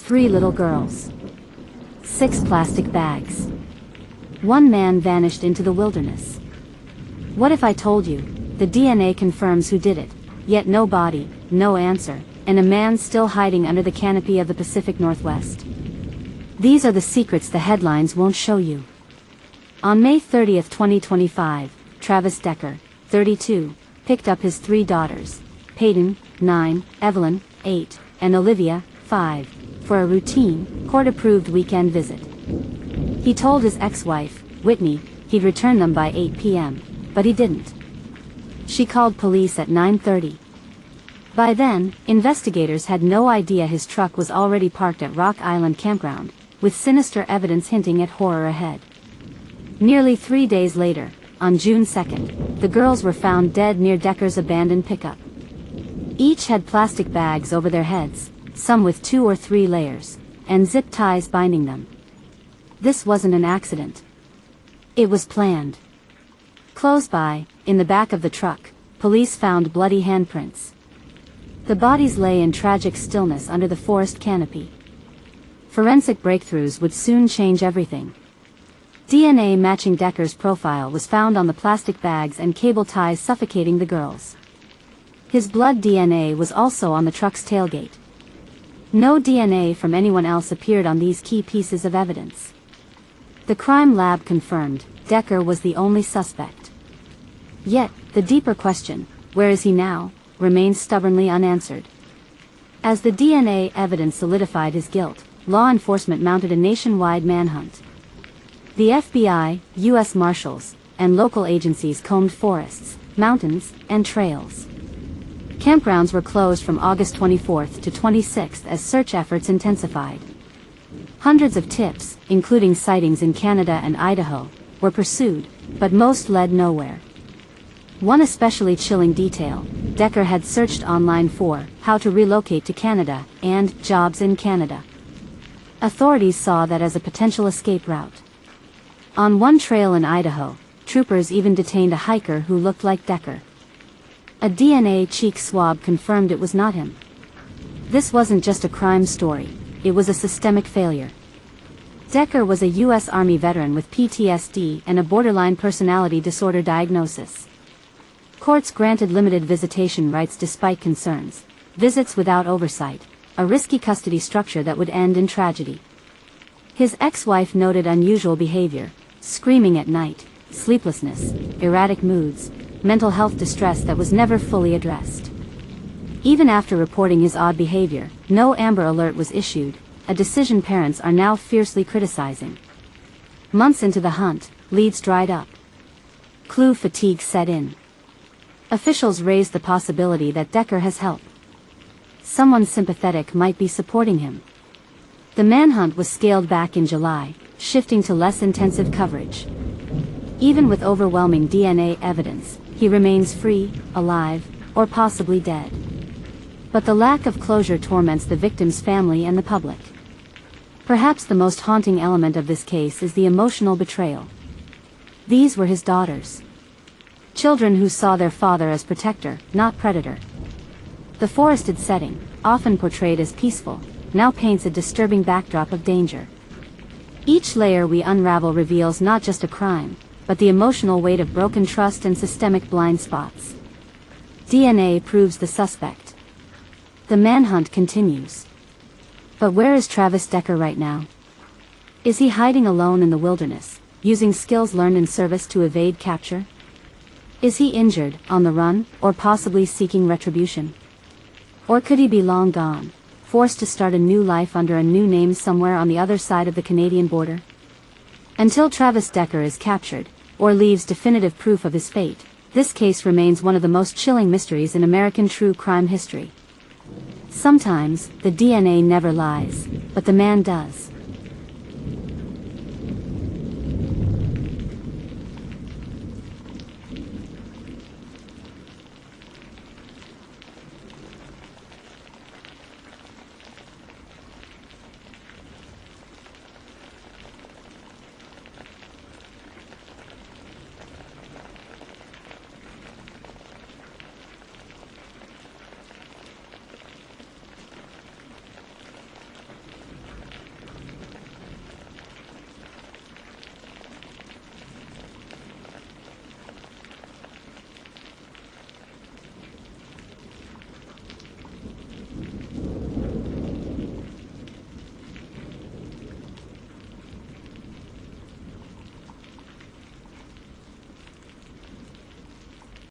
3 little girls. 6 plastic bags. 1 man vanished into the wilderness. What if I told you, the DNA confirms who did it, yet no body, no answer, and a man still hiding under the canopy of the Pacific Northwest? These are the secrets the headlines won't show you. On May 30, 2025, Travis Decker, 32, picked up his 3 daughters, Peyton, 9, Evelyn, 8, and Olivia, 5, for a routine, court-approved weekend visit. He told his ex-wife, Whitney, he'd return them by 8 p.m., but he didn't. She called police at 9:30. By then, investigators had no idea his truck was already parked at Rock Island Campground, with sinister evidence hinting at horror ahead. Nearly 3 days later, on June 2nd, the girls were found dead near Decker's abandoned pickup. Each had plastic bags over their heads, some with 2 or 3 layers, and zip ties binding them. This wasn't an accident. It was planned. Close by, in the back of the truck, police found bloody handprints. The bodies lay in tragic stillness under the forest canopy. Forensic breakthroughs would soon change everything. DNA matching Decker's profile was found on the plastic bags and cable ties suffocating the girls. His blood DNA was also on the truck's tailgate. No DNA from anyone else appeared on these key pieces of evidence. The crime lab confirmed Decker was the only suspect. Yet, the deeper question, where is he now, remains stubbornly unanswered. As the DNA evidence solidified his guilt, law enforcement mounted a nationwide manhunt. The FBI, U.S. Marshals, and local agencies combed forests, mountains, and trails. Campgrounds were closed from August 24th to 26th as search efforts intensified. Hundreds of tips, including sightings in Canada and Idaho, were pursued, but most led nowhere. One especially chilling detail: Decker had searched online for how to relocate to Canada and jobs in Canada. Authorities saw that as a potential escape route. On one trail in Idaho, troopers even detained a hiker who looked like Decker. A DNA cheek swab confirmed it was not him. This wasn't just a crime story, it was a systemic failure. Decker was a U.S. Army veteran with PTSD and a borderline personality disorder diagnosis. Courts granted limited visitation rights despite concerns, visits without oversight, a risky custody structure that would end in tragedy. His ex-wife noted unusual behavior: screaming at night, sleeplessness, erratic moods, mental health distress that was never fully addressed. Even after reporting his odd behavior, no Amber Alert was issued, a decision parents are now fiercely criticizing. Months into the hunt, leads dried up. Clue fatigue set in. Officials raised the possibility that Decker has help. Someone sympathetic might be supporting him. The manhunt was scaled back in July, shifting to less intensive coverage. Even with overwhelming DNA evidence, he remains free, alive, or possibly dead. But the lack of closure torments the victim's family and the public. Perhaps the most haunting element of this case is the emotional betrayal. These were his daughters. Children who saw their father as protector, not predator. The forested setting, often portrayed as peaceful, now paints a disturbing backdrop of danger. Each layer we unravel reveals not just a crime, but the emotional weight of broken trust and systemic blind spots. DNA proves the suspect. The manhunt continues. But where is Travis Decker right now? Is he hiding alone in the wilderness, using skills learned in service to evade capture? Is he injured, on the run, or possibly seeking retribution? Or could he be long gone, forced to start a new life under a new name somewhere on the other side of the Canadian border? Until Travis Decker is captured, or leaves definitive proof of his fate, this case remains one of the most chilling mysteries in American true crime history. Sometimes, the DNA never lies, but the man does.